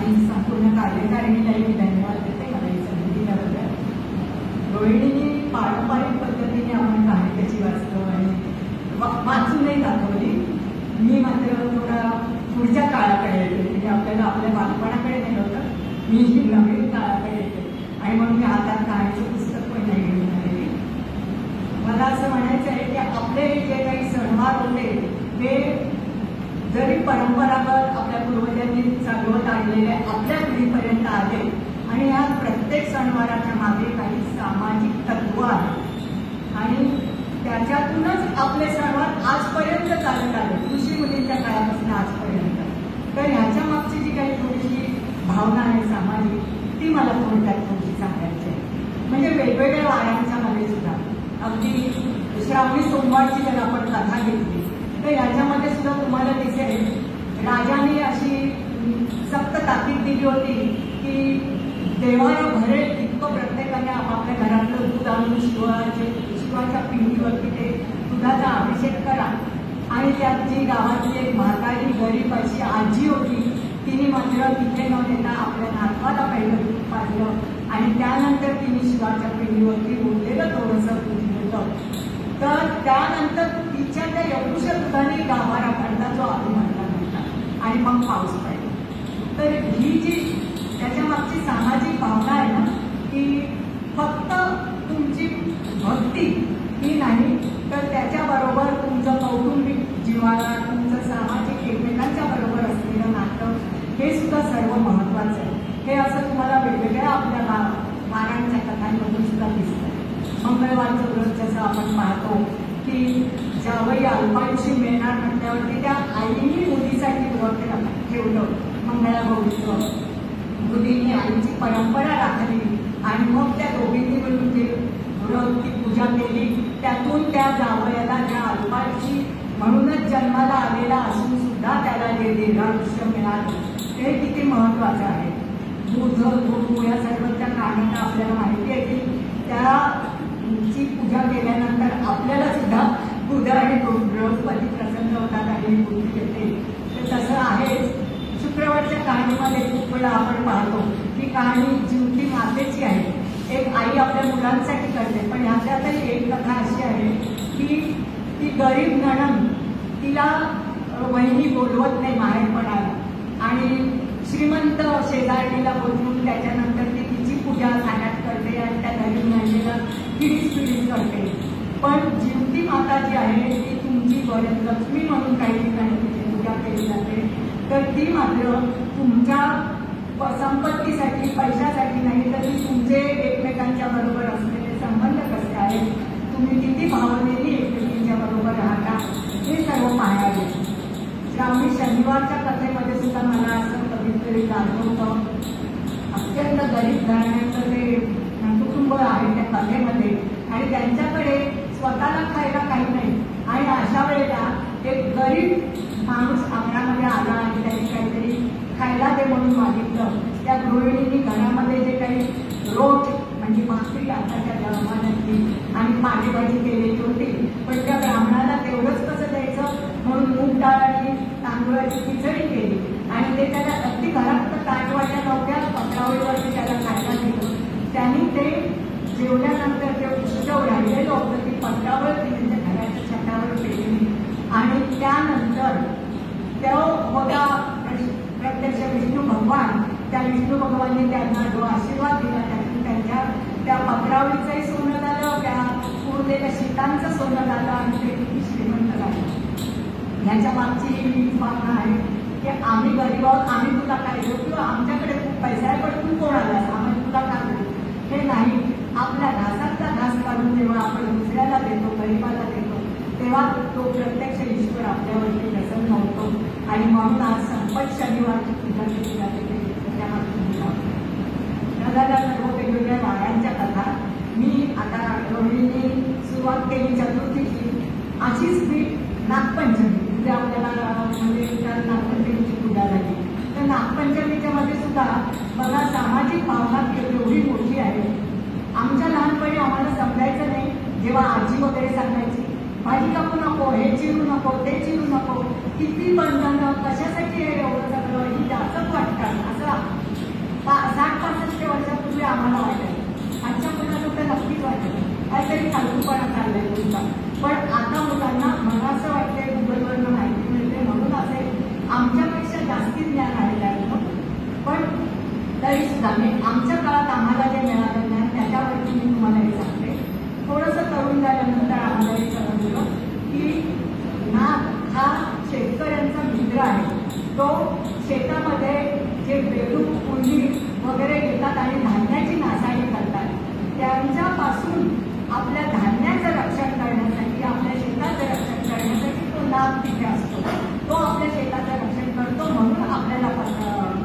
आणि संपूर्ण कार्यकारिणीलाही मी धन्यवाद देते मला ही संधी दिल्याबद्दल. रोहिणीने पारंपरिक पद्धतीने आपण साहित्याची वाचतो आणि वाचूनही दाखवली. मी मात्र थोडा पुढच्या काळाकडे येते, म्हणजे आपल्याला आपल्या बालपणाकडे नेलं होतं, मी ही नवीन काळाकडे येते आणि म्हणून मी हातात कहाणीचं पुस्तक पण नाही घेऊन आलेली. मला असं म्हणायचं आहे की आपले जे काही सणवार होते ते जरी परंपरागत आपल्या पूर्वजांनी चालवत आणलेले आपल्या पिढीपर्यंत आले आणि या प्रत्येक सणवाराच्या मागे काही सामाजिक तत्व आहेत आणि त्याच्यातूनच आपले सणवार आजपर्यंत चालत आले, ऋषी मुलींच्या काळापासून आजपर्यंत. तर ह्याच्या मागची जी काही थोडीशी भावना आहे सामाजिक, ती मला थोडक्यात थोडी सांगायची आहे. म्हणजे वेगवेगळ्या वाड्यांच्या मध्ये सुद्धा अगदी श्रावणी सोमवारची जर आपण कथा घेतली तर याच्यामध्ये सुद्धा तुम्हाला दिसेल राजाने अशी सक्त ताकीद दिली होती की देवाला भरेल इतकं प्रत्येकाने आपापल्या घरातलं दूध आणून शिवाच्या पिंडीवरती ते दुधाचा अभिषेक करा. आणि त्यात जी गावातली एक म्हातारी गरीब अशी आजी होती तिने मात्र तिथे न देता आपल्या नातवाला पहिलं दूध पाजलं आणि त्यानंतर तिने शिवाच्या पिंडीवरती बोललेलं थोडंसं दूध होतं. तर त्यानंतर तिच्या त्या एवढ्या दुधाने गावाला भरला जो आधी म्हणला नव्हता आणि मग पाऊस पडला. तर ही जी त्याच्या मागची सामाजिक भावना आहे ना की फक्त तुमची भक्ती ही नाही तर त्याच्याबरोबर तुमचं कौटुंबिक जीवाला तुमचं सामाजिक एकमेकांच्या बरोबर असलेलं नातं हे सुद्धा सर्व महत्त्वाचं आहे. हे असं तुम्हाला वेगवेगळ्या आपल्या वारांच्या कथांमधून सुद्धा दिसतं. मंगळवारचं व्रत जसं आपण पाहतो की ज्यावेळी अल्पायुषी मिळणार म्हटल्यावरती त्या आईने मुलीसाठी व्रत ठेवलं मंगळागौरीचं. मुलीने आईची परंपरा राखली आणि मग त्या दोघींनी मिळून ते व्रत ती पूजा केली. त्यातून त्या जावयाला ज्या अल्पायुषी म्हणूनच जन्माला आलेला असून सुद्धा त्याला जे दीर्घायुष्य मिळालं ते किती महत्त्वाचं आहे. दूध गुरु या सर्वच्या कारणांना आपल्याला माहिती आहे की त्याची पूजा केल्यानंतर आपल्याला सुद्धा बुध आणि बृहस्पती प्रसन्न होतात आणि बुद्धी येते. तर तसं आहेच. शुक्रवारच्या कहाणीमध्ये खूप वेळा आपण पाहतो की कहाणी जिवती मातेची आहे. एक आई आपल्या मुलांसाठी करते, पण ह्याच्यातही एक कथा अशी आहे की ती गरीब नणंद तिला वहिनी बोलवत नाही माहेरपणाला आणि श्रीमंत शेजारणीला बोलवून त्याच्यानंतर ती तिची पूजा थाटात करते आणि त्या गरीब नणंदीला पिढीस करते. पण जिवती माता जी आहे ती तुमची लक्ष्मी म्हणून काही ठिकाणी तिची पूजा केली जाते. तर ती मात्र तुमच्या संपत्तीसाठी पैशासाठी नाही तर ती तुमचे एकमेकांच्या बरोबर असलेले संबंध कसे आहेत, तुम्ही किती भावनेने एकमेकांच्या बरोबर राहता हे सर्व पाहायला. श्रावणी शनिवारच्या कथेमध्ये सुद्धा मला असं कधीतरी जाणवतं अत्यंत गरीब घराण्याचं ते कुटुंब आहे त्या कथेमध्ये आणि त्यांच्याकडे स्वतःला खायला काही नाही आणि अशा वेळेला एक गरीब माणूस अंगणामध्ये आला आणि त्यांनी काहीतरी खायला दे म्हणून मागितलं. त्या गृहिणींनी घरामध्ये जे काही रोट म्हणजे भाकरी आताच्या जमान्यातली आणि पालेभाजी केलेली होती, पण त्या ब्राह्मणाला तेवढंच कसं द्यायचं म्हणून मूग डाळ आणि तांदूळाची खिचडी केली आणि ते त्याला अगदी घरात ताटवाट्या नव्हत्या पत्रावळीवरती त्याला खायला दिलं. त्यांनी ते जेवल्यानंतर ते उत्सव राहिलेलं होतं ती पत्रावळ त्यांच्या घराच्या छतावर पेटली आणि त्यानंतर तो होता प्रत्यक्ष विष्णू भगवान. त्या विष्णू भगवानने त्यांना जो आशीर्वाद दिला त्यातून त्यांच्या त्या पत्रावळीचंही सोनं झालं, त्या उरलेल्या शीतांचं सोनं झालं आणि ते किती श्रीमंत झालं. ह्याच्या मागची ही भावना आहे की आम्ही गरीब आहोत, आम्ही तुला काय देऊ किंवा आमच्याकडे खूप पैसा आहे पण तू कोण आलास आम्ही तुला काय देऊ, हे नाही. आपल्या घासातला घास काढून जेव्हा आपण दुसऱ्याला देतो, गरीबाला देतो, तेव्हा तो प्रत्यक्ष ईश्वर आपल्यावरती प्रसन्न होतो आणि म्हणून आज संपत शनिवारची पूजा केली जाते. जगाला सर्व वेगवेगळ्या वाड्यांच्या कथा मी आता रोहिणीने सुरुवात केली चतुर्थीची. अशीच मी नागपंचमी म्हणजे आपल्याला म्हणजे काल नागपंचमीची पूजा झाली. तर नागपंचमीच्या मध्ये सुद्धा बघा सामाजिक भावना एवढी मोठी आहे. आमच्या लहानपणी आम्हाला समजायचं नाही जेव्हा आजी वगैरे सांगायची भाजी कापू नको, हे चिरू नको, ते चिरू नको, किती बंधनं कशासाठी हे एवढं सगळं ही जास्तच वाटतात असं सुद्धा आमच्या काळात आम्हाला जे मिळालं ज्ञान त्याच्यावरती मी तुम्हाला हे सांगते. थोडंसं तरुण झाल्यानंतर आम्हाला हे समजलं की नाग हा शेतकऱ्यांचा मित्र आहे. तो शेतामध्ये जे बेडूक कुंडी वगैरे येतात आणि धान्याची नासाडी करतात, त्यांच्यापासून आपल्या धान्याचं रक्षण करण्यासाठी, आपल्या शेताचं रक्षण करण्यासाठी तो नाग तिथे असतो. तो आपल्या शेताचं रक्षण करतो, म्हणून आपल्याला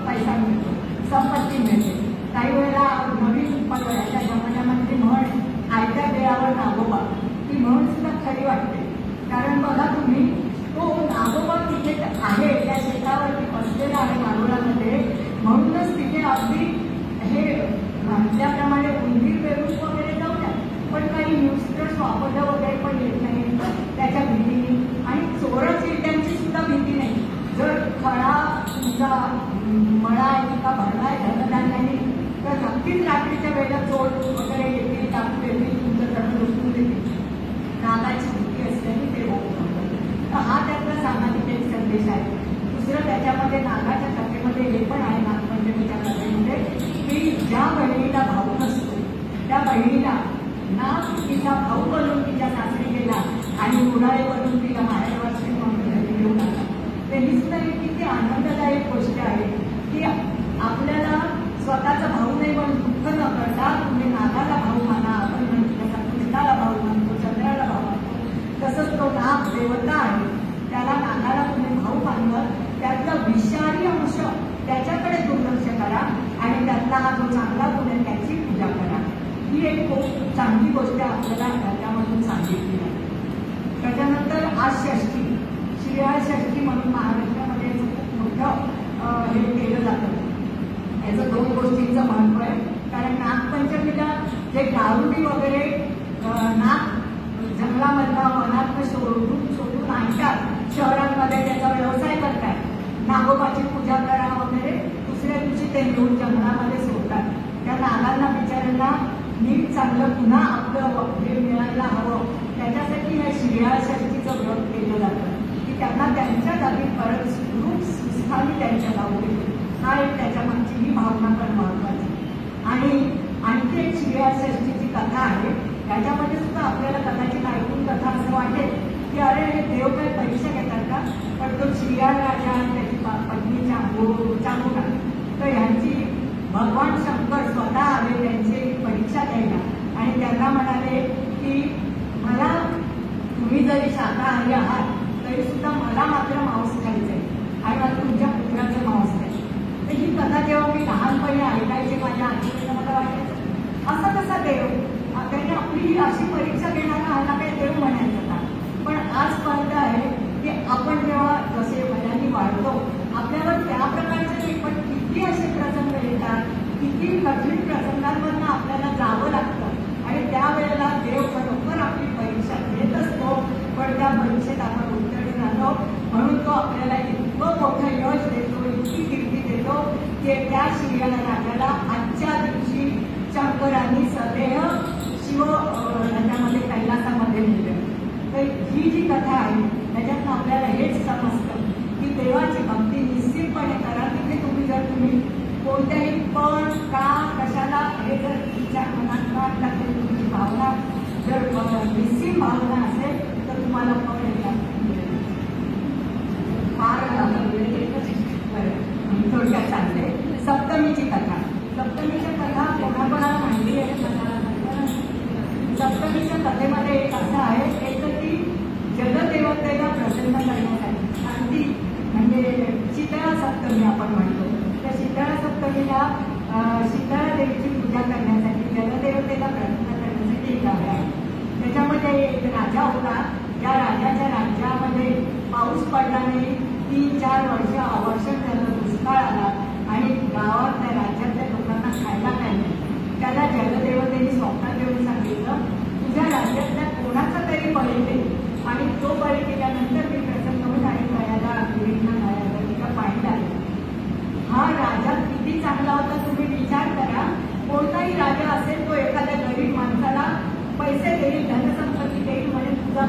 पैसा मिळतो, संपत्ती मिळते. काही वेळेला नवीन याच्या जमान्यामध्ये म्हण आयत्या बेळावर नागोबा, ती म्हण सुद्धा खरी वाटते. कारण बघा तुम्ही, तो नागोबा तिथे आहे, त्या शेतावरती बसलेला आहे मारुळामध्ये, म्हणूनच तिथे अगदी हे म्हटल्याप्रमाणे उंदीर बेडूक वगैरे जाऊ द्या, पण काही न्यूज वापरलं वगैरे पण येत नाही त्याच्या भीतीने. आणि चोर चिरट्यांची सुद्धा भीती नाही. जर खळा तुमचा मळा किंवा भरला आहे धनधान्याने, तर नक्कीच रात्रीच्या वेळेला चोर वगैरे येतील, टाकू येतील, तुमचं धन लुटून देतील. नागाची भीती असल्याने ते होत नव्हतं. तर हा त्यातला सामाजिक एक संदेश आहे. दुसरं त्याच्यामध्ये नागाच्या कथेमध्ये हे पण आहे, नागपंचमीच्या कथेमध्ये, की ज्या बहिणीला भाऊ नसतो त्या बहिणीला नाग तिचा भाऊ बनून तिच्या सासरी गेला आणि मुलाळे बनून तिला माहेरवासी म्हणून घरी घेऊन आला. तर ही सुद्धा एक किती आनंददायक गोष्ट आहे की आपल्याला स्वतःचा भाऊ नाही म्हणून दुःख न करता तुम्ही नागाला भाऊ माना. आपण म्हणतो तसा कृष्णाला भाऊ मानतो, चंद्राला भाऊ मानतो, तसंच तो नाग देवता आहे, त्याला नागाला तुम्ही भाऊ मानलं, त्यातला विषारी अंश त्याच्याकडे दुर्लक्ष करा आणि त्यातला हा जो चांगला गुण आहे त्याची पूजा करा. ही एक खूप चांगली गोष्ट आपल्याला त्यामधून सांगितली आहे. त्याच्यानंतर आज षष्ठी, श्रीयाळ षष्ठी म्हणून महाराष्ट्रामध्ये खूप मोठं हे केलं जातं. याचं दोन गोष्टींचं महत्व आहे. कारण नागपंचमीला जे गारुडी वगैरे नाग जंगलामधला वनात शोधून आणतात, शहरांमध्ये त्याचा व्यवसाय करतात, नागोबाची पूजा करा वगैरे, दुसऱ्या दिवशी ते घेऊन जंगलामध्ये सोडतात. त्या नागांना बिचाऱ्यांना नीट चांगलं पुन्हा आपलं हे मिळायला हवं, त्याच्यासाठी या श्रीयाळ षष्ठीचं व्रत केलं जातं की त्यांना त्यांच्या जागी परत सुस्थानी त्यांच्या जाऊ दे. हा एक त्याच्या मागची ही भावना पण महत्वाची. आणि आणखी एक श्रीयाळ षष्ठीची कथा आहे. त्याच्यामध्ये सुद्धा आपल्याला कदाचित ऐकून कथा असं वाटेल की अरे हे देव काही परीक्षा घेतात का, पण तो श्रीयाळ राजा आणि त्याची पत्नी चांगुला, तर ह्यांची भगवान शंकर स्वतः आले त्यांची परीक्षा द्यायला आणि त्यांना म्हणाले की मला तुम्ही जरी शाकाहारी आहात तरी सुद्धा मला मात्र मांस खायचंय आणि मला तुमच्या पुत्राचं मांस खायचं. तर ही कथा जेव्हा मी लहानपणी ऐकायचे माझ्या आजीला मला वाटायचं असा कसा देव, त्याने आपली अशी परीक्षा घेणारा आला काही देव म्हणायचं का. पण आज कळतं आहे की आपण जेव्हा जसे वयाने वाढतो आपल्यावर त्या प्रकारचे पण किती असे प्रसंग येतात, किती कठीण प्रसंगांमधून आपल्याला जावं लागतं आणि त्यावेळेला देव खरोखर आपली परीक्षा घेत असतो. पण त्या परीक्षेत आपण उत्तीर्ण झालो म्हणून तो आपल्याला इतकं मोठं यश देतो, इतकी कीर्ती देतो की त्या श्रीयाळ राजाला आजच्या दिवशी शंकरांनी सदेह शिव याच्यामध्ये कैलासामध्ये नेलं. तर ही जी कथा आहे त्याच्यातनं आपल्याला हेच समजतं की देवाची भक्ती निश्चितपणे करा. तिथे तुम्ही कोणत्याही पण का कशाला हे जर तुमच्या मनात टाकली तुमची भावना जर निश्चित भावना असेल तर तुम्हाला पण फार थोडक्यात सांगते. सप्तमीची कथा, सप्तमीच्या कथा कोणाकोणाला माहिती आहे सप्तमीच्या कथेमध्ये एक असं आहे, एक की जलदेवतेला प्रसन्न करण्यासाठी अगदी म्हणजे शीतळा सप्तमी आपण म्हणतो, त्या शीतळा सप्तमीला शीतळा देवीची पूजा करण्यासाठी जलदेवतेला प्रसन्न करण्यासाठी एक गाव आहे. त्याच्यामध्ये एक राजा होता. या राजाच्या राज्यामध्ये पाऊस पडला नाही, 3-4 वर्ष झालं दुष्काळ आला आणि गावात त्या राज्यातल्या लोकांना खायला काही नाही. त्याला जलदेवतेने स्वप्नात देऊन सांगितलं तुझ्या राज्यातल्या कोणाचा तरी बळी दे आणि तो बळी केल्यानंतर मी प्रसन्न होऊन आणि गळ्याला तिला पाणी लागलं. हा राजा किती चांगला होता तुम्ही विचार करा. कोणताही राजा असेल तो एखाद्या गरीब माणसाला पैसे देईल, धनसंपत्ती देईल, म्हणजे तुझा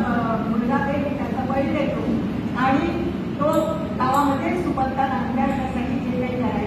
मुलगा देईल, त्याचा बळी देतो आणि तो गावामध्ये सुबत्ता नांदण्यासाठी जे काही करायचं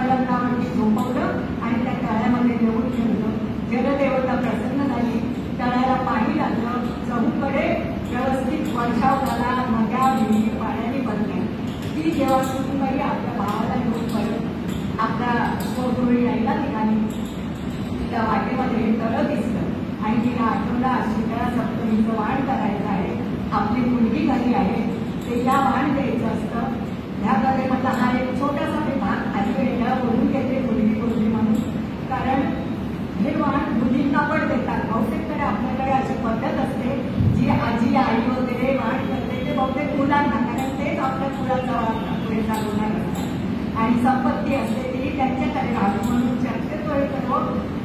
पलंगावरती झोपवलं आणि त्या तळ्यामध्ये नेऊन ठेवलं. जलदेवता प्रसन्न झाली, तळ्याला पाणी लागलं, चहूकडे व्यवस्थित वर्षाव झाला, नद्या विहिरी पाण्याने भरल्या. ती जेव्हा सुनबाई आपल्या भावाला घेऊन परत आपल्या स्वगृही यायला निघाली, तिला वाटेमध्ये तळं दिसलं आणि तिला आठवलं शीतळा सप्तमीचं वाण करायचं आहे, आपली मुलगी घरी आहे, तिला वाण द्यायचं असतं. ह्यामध्ये म्हटलं हा एक छोटासा मी भाग आधी वेळेला बोलून घेते मुलगी बोलली म्हणून, कारण हे वाण मुलींना पण देतात. बहुतेक तर आपल्याकडे अशी पद्धत असते जी आजी आई वगैरे वाण करते ते बहुतेक मुलांना, कारण तेच आपल्या मुलाचा वाण पुढे चालवणार असतात आणि संपत्ती असते ती त्यांच्याकडे राहतो म्हणून शक्यतो हे सर्व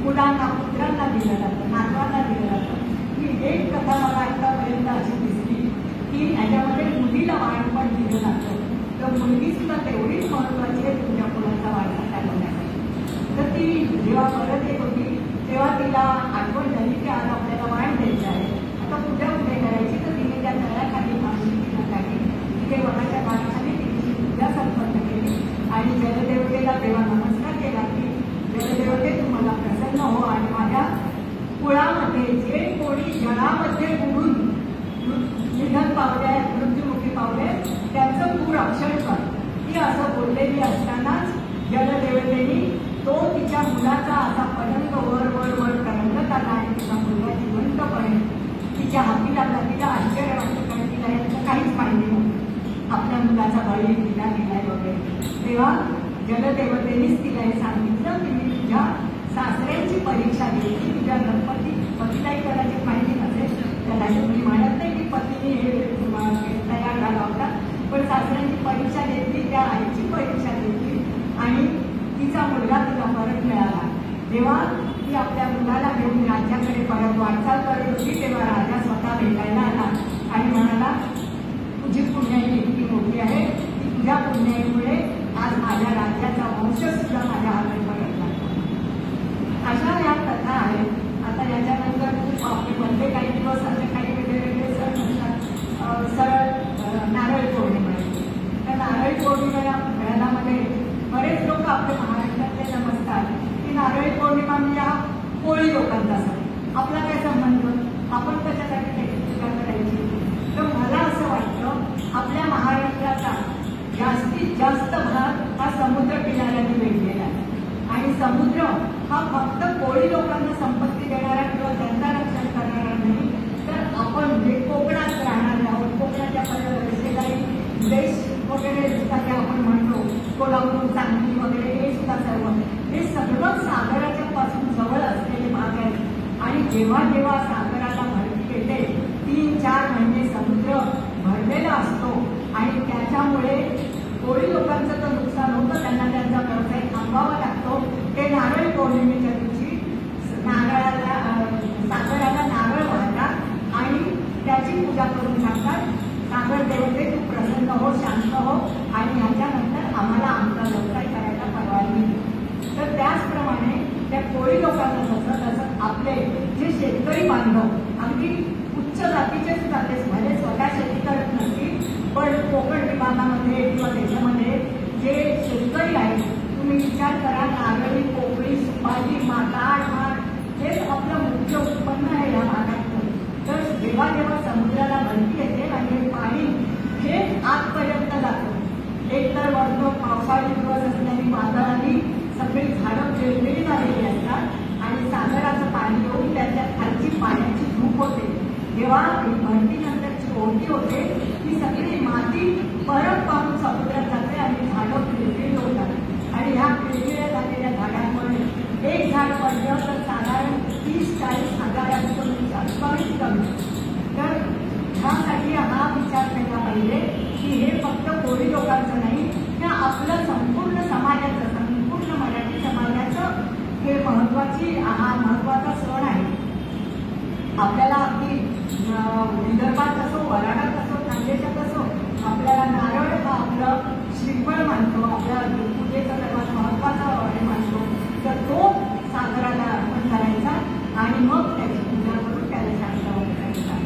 मुलांना पुत्रांना दिलं जातं, नातवांना दिलं जातं. ही एक कथा मला आतापर्यंत अशी दिसली की ह्याच्यामध्ये मुलीला वाण पण दिलं जातं. तर मुलगी सुद्धा तेवढीच महत्वाची आहे तुमच्या मुलाचा वारसा चालवण्यासाठी. तर ती जेव्हा परत येत होती तेव्हा तिला आठवण झाली की आज आपल्याला वाण द्यायचं आहे. आता पूजा कुठे करायची, तर तिने त्या तळ्याखाली मागणी तिला टाकली. तिथे वनाच्या बाजूखाली तिची पूजा संपन्न केली आणि जलदेवतेला तेव्हा नमस्कार केला की जलदेवते तू मला प्रसन्न हो आणि माझ्या कुळामध्ये जे कोणी जळामध्ये बुडून निधन पावले, मृत्युमुखी पावले, त्यांचं तू रक्षण कर. ती असं बोललेली असतानाच जलदेवतेनी तो तिच्या मुलाचा असा पलंग वर वर वर तरंगत आला आणि तिचा मुलगा जिवंतपणे तिच्या हाती लागला. तिला आश्चर्य वाटलं, कारण तिला याचं काहीच माहिती नव्हतं आपल्या मुलाचा बळी तिला दिलाय वगैरे. तेव्हा जलदेवतेनीच तिला हे सांगितलं की मी तुझ्या सासऱ्यांची परीक्षा घेतली, तुझ्या पतीलाही कदाचित माहिती नसेल, कदाचित मी म्हणत नाही की पतीने हे तयार झाला होता, पण सासऱ्यांची परीक्षा घेतली, त्या आईची परीक्षा घेतली आणि तिचा मुलगा तिला परत मिळाला. जेव्हा ती आपल्या मुलाला घेऊन राज्याकडे परत वाटचाल करत होती तेव्हा राजा स्वतः भेटायला आला आणि म्हणाला तुझी पुण्याई इतकी मोठी आहे की तुझ्या पुण्याईमुळे आज माझ्या राज्याचा वंश सुद्धा माझ्या हातात परत लागतो. अशा या कथा आहेत. आता याच्यानंतर खूप आपले मधले काही दिवस असे काही वेगवेगळे सण असतात. सरळ नारळी पौर्णिमा येते. त्या नारळी पौर्णिमेमध्ये बरेच लोक आपल्या महाराष्ट्रातले समजतात की नारळी पौर्णिमा म्हणजे हा कोळी लोकांचा सण, आपला काय संबंध, आपण कशासाठी त्याची पूजा करायची. तर मला असं वाटतं आपल्या महाराष्ट्राचा जास्तीत जास्त भाग हा समुद्र किनाऱ्याने वेढलेला आहे आणि समुद्र हा फक्त कोळी लोकांना संपत्ती देणारा किंवा त्यांचा रक्षण करणारा नाही, तर आपण जे कोकणात राहणारे आहोत, कोकणाच्या शेजारी देश वगैरे जसे आपण म्हणतो कोल्हापूर, सांगली वगैरे, हे सुद्धा सर्व हे सगळं सागराच्या पासून जवळ असलेले भाग आहेत आणि जेव्हा जेव्हा सागराला भरती येते 3-4 महिने समुद्र भरलेला असतो आणि त्याच्यामुळे कोळी लोकांचं तर नुकसान होतं, त्यांना त्यांचा व्यवसाय थांबवावा लागतो. ते नारळी पौर्णिमेच्या दिवशी सागराला नारळ वाहतात आणि त्याची पूजा करून सांगतात सागर देवते तू प्रसन्न हो, शांत हो आणि ह्याच्यानंतर आम्हाला आमचा व्यवसाय करायला परवानगी दे. तर त्याचप्रमाणे त्या कोळी लोकांना तसं आपले जे शेतकरी बांधव अगदी उच्च जातीचे सुद्धा ते भले स्वतः शेती करत नसतील, पण कोकण विभागामध्ये किंवा देशामध्ये जे शेतकरी आहेत तुम्ही विचार करा, नारळी, पोकळी, सुपारी, माठ हेच आपलं मुख्य उत्पन्न आहे या भागातलं. तर जेव्हा जेव्हा समुद्राला भरती येते आणि हे पाणी हे आतपर्यंत जातं, एकतर वर्ण पावसाळी दिवस असल्याने वादळाने सगळी झाडं पेरलेली झालेली असतात आणि सागराचं पाणी येऊन त्याच्या खालची पाण्याची धूप होते. जेव्हा भरतीनंतरची ओढी होते ती सगळी माती परत पाहून समुद्रात जाते आणि झाडं पिळलेली होतात आणि ह्या पिळलेल्या झालेल्या झाडांमुळे एक झाड पडलं तर साधारण 30-40 हजारांचं कमीत कमी. तर ह्यासाठी हा विचार केला पाहिजे की हे फक्त कोळी लोकांचं नाही, तर आपलं संपूर्ण समाजाचं, संपूर्ण मराठी समाजाचं हे हा महत्वाचा सण आहे. आपल्याला अगदी विदर्भात असो, वराडात असो, खानदेशात असो, आपल्याला नारळ हा आपलं श्रीफळ मानतो, आपल्या पूजेचा सर्वात महत्वाचा मानतो. तर तो सागराला अर्पण करायचा आणि मग त्याची पूजा करून त्याला शांत करायचा.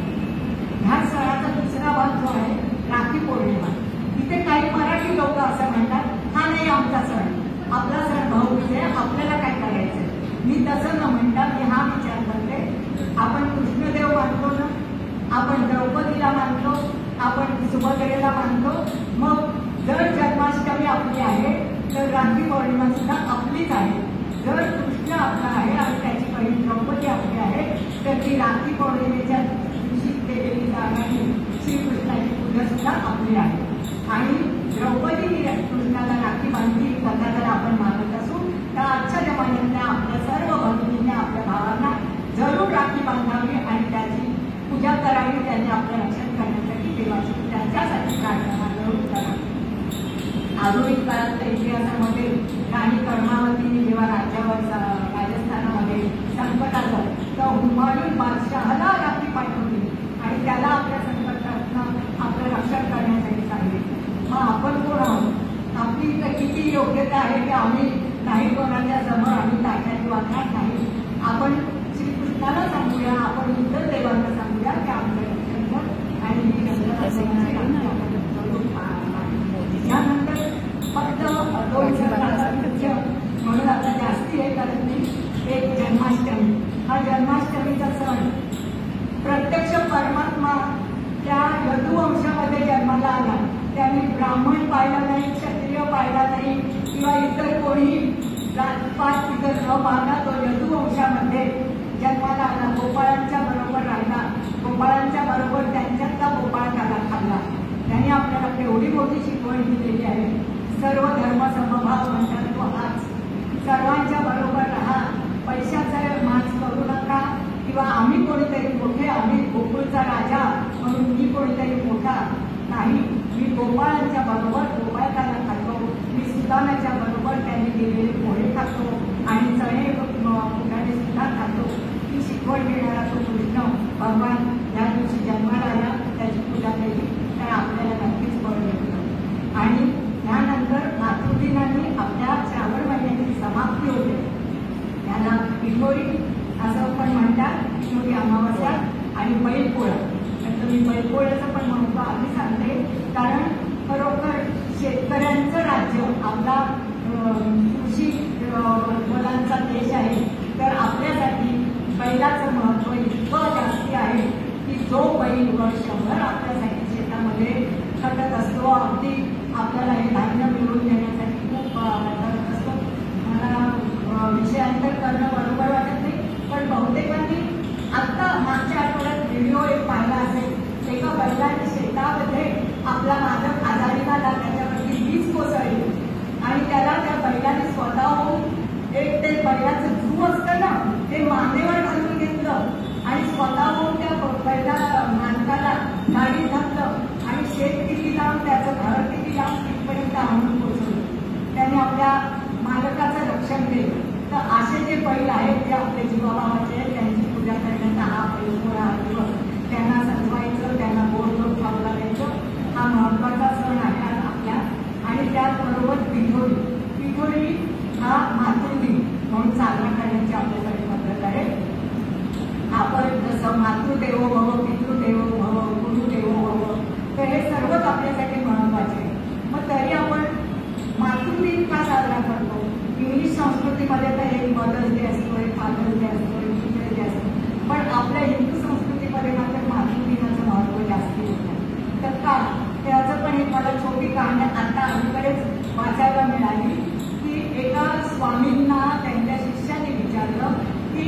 ह्या सणाचा दुसरा भाग जो आहे राखी पौर्णिमा. इथे काही मराठी लोक असं म्हणतात हा नाही आमचा सण, आपला सण मी तसं न म्हणता मी हा विचार करते, आपण कृष्णदेव मानतो ना, आपण द्रौपदीला मानतो, आपण सुभद्रेला मानतो, मग जर जन्माष्टमी आपली आहे तर राखी पौर्णिमा सुद्धा आपलीच आहे. जर कृष्ण आपला आहे आणि त्याची बहीण द्रौपदी आपली आहे तर ती राखी पौर्णिमेच्या दिवशी केलेली जाणारी श्रीकृष्णाची पूजा सुद्धा आपली आहे. आणि द्रौपदीने कृष्णाला राखी बांधली कथा जर आपण मानत असू तर आजच्या जमान्यातल्या आपल्या सर्व भगिनींनी आपल्या भावांना जरूर राखी बांधावी आणि त्याची पूजा करावी, त्यांनी आपलं रक्षण करण्यासाठी देवाची त्यांच्यासाठी प्रार्थना जरूर करावी. आधुनिक काळातल्या इतिहासामध्ये राणी कर्मावतीने जेव्हा राज्यावर राजस्थानामध्ये संकट आलं तर हुमायून बादशहाला राखी पाठवली आणि त्याला आपल्या संकटातनं आपलं रक्षण करण्यासाठी सांगितलं. मग आपण कोण आहोत? आपली तर किती योग्यता आहे की आम्ही नाही कोणाच्या समोर आम्ही ताट्याची वागणार नाही. आपण श्रीकृष्णाला सांगूया, आपण इतर देवांना सांगूया की आमचं रक्षण कर आणि ही यानंतर फक्त दोन म्हणून आता जास्ती हे करत नाही. एक जन्माष्टमी, हा जन्माष्टमीचा सण प्रत्यक्ष परमात्मा त्या यदुवंशामध्ये जन्माला आला. त्यांनी ब्राह्मण पाहिला नाही, क्षत्रिय पाहिला नाही किंवा इतर कोणी जातपात तिथं न पाहता तो यदुवंशामध्ये जन्माला आला. गोपाळांच्या बरोबर राहिला, गोपाळांच्या बरोबर त्यांच्यातला गोपाळ त्याला खाल्ला. त्यांनी आपल्याला एवढी मोठी शिकवण दिलेली आहे. सर्व धर्म समभाव म्हणतात तो हाच. सर्वांच्या बरोबर राहा, पैशाचा माज करू नका किंवा आम्ही कोणीतरी मोठे, आम्ही गोकुळचा राजा म्हणून मी कोणीतरी मोठा नाही. मी गोपाळांच्या बरोबर गोपाळकाला खातो, मी सुदामाच्या बरोबर त्यांनी दिलेले पोहे खातो आणि चणे फुटाणे सुद्धा खातो. ही शिकवण देणारा तो कृष्ण भगवान या दिवशी जन्माला आला, त्याची पूजा केली तर आपल्याला नक्कीच बळ मिळतं. आणि त्यानंतर मातृदिनाने आपल्या श्रावण महिन्याची समाप्ती होते. त्याला पिठोरी असं पण म्हणतात, पिठोरी अमावस्या आणि बैलपोळा. तर मी बैलपोळ्याचं पण महत्त्व आम्ही सांगते, कारण खरोखर शेतकऱ्यांचं राज्य आपला कृषी मुलांचा देश आहे. तर आपल्यासाठी बैलाचं महत्त्व इतकं जास्ती आहे की जो बैल वर्षभर आपल्यासाठी शेतामध्ये खटत असतो, अगदी आपल्याला हे धान्य मिळवून देण्यासाठी खूप करत असतो. मला विषयांतर करणं बरोबर वाटत नाही, पण बहुतेकांनी आत्ता मागच्या आठवड्यात व्हिडिओ एक पाहिला असेल. एका बैलाने शेतामध्ये आपला मालक आजारी झाला, त्याच्यावरती वीज कोसळली आणि त्याला त्या बैलाने स्वतःहून एक ते बैलाचं झू असतं ना ते मानेवर घालून घेतलं आणि स्वतःहून त्या बैला मालकाला गाडीत घातलं आणि शेत किती लांब, त्याचं घर किती लांब तिथपर्यंत आणून पोहोचवलं. त्याने आपल्या मालकाचं रक्षण केलं. तर असे जे बैल आहेत ते आपले जीवाभावाचे आहेत, त्यांची पूजा करण्याचा हा बैलपोळा दिवस, त्यांना सजवायचं, त्यांना गोड गोड खाऊ घालायचं, हा महत्वाचा सण आहे आपल्या. आणि त्याचबरोबर पिठोरी, पिठोरी हा मातृदिन म्हणून साजरा करण्याची आपल्याकडे पद्धत आहे. आपण जसं मातृदेवो भव, पितृदेवो भव, गुरुदेवो भव, तर हे सर्वच आपल्यासाठी महत्वाचे. मग तरी आपण मातृदिन का साजरा करतो? इंग्लिश संस्कृतीमध्ये तर एक मदर्स डे असतो, एक फादर्स डे असतो, एक टीचर्स डे असतो, पण आपल्या हिंदू संस्कृतीमध्ये मात्र मातृदिनाचं महत्त्व जास्ती होतं. तर का त्याचं पण एक मला छोटी कहाणी आता अलीकडेच वाचायला मिळाली की एका स्वामींना त्यांच्या शिष्याने विचारलं की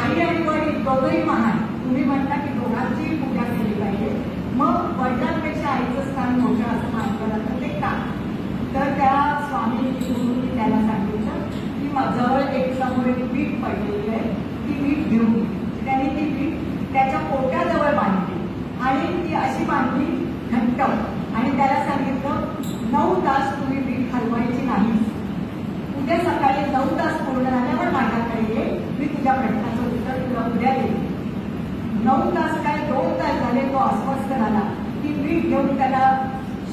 आई आणि वडील दोघंही महान, तुम्ही म्हणता की दोघांची पूजा केली पाहिजे, मग वडिलांपेक्षा आईचं स्थान मोठं असं मानलं जातं, ते का? तर त्या स्वामी गुरुंनी त्याला सांगितलं की जवळ एक समोर एक वीट पडलेली आहे, ती वीट घेऊन गेली. त्याने ती वीट त्याच्या पोटाजवळ बांधली आणि ती अशी बांधली घट्ट आणि त्याला सांगितलं 9 तास तुम्ही वीट हलवायची नाही. उद्या सकाळी 9 तास पूर्ण झाल्यावर माझ्याकडे ये, मी तुझ्या प्रश्नाचं उत्तर तुला उद्या देईल. 9 तास काय 2 तास झाले, तो अस्वस्थ झाला. ती वीट घेऊन त्याला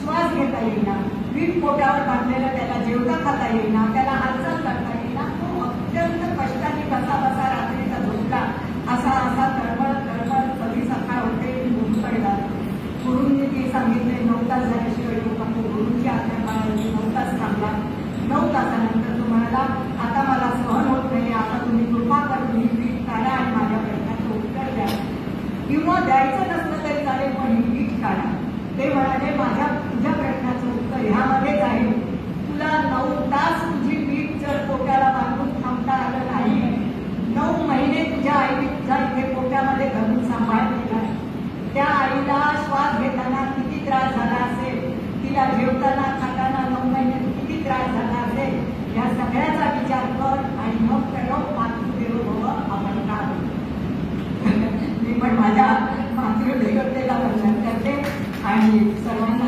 श्वास घेता येईना, वीट पोटावर बांधलेलं त्याला जेवता खाता येईना, त्याला हालचाल करता येईना. तो अत्यंत कष्टाने कसा बसा रात्रीचा झोपला, असा असा तळमळ तळमळ, कधी सकाळ होते झोप पडला. गुरुंनी ते सांगितले 9 तास झाल्याशिवाय लोक गुरुंची आज्ञा पाळायची. 9 तास थांबला. 9 तासानंतर तो म्हणाला आता मला सहन होत नाही, आता तुम्ही तुझ्या जेवताना खाताना 9 महिन्यात किती त्रास झाला असेल या सगळ्याचा विचार कर आणि मग ठरव मातृदेवो भव आपण का मी पण माझ्या मातृदेवतेला वंदन करते आणि सर्वांना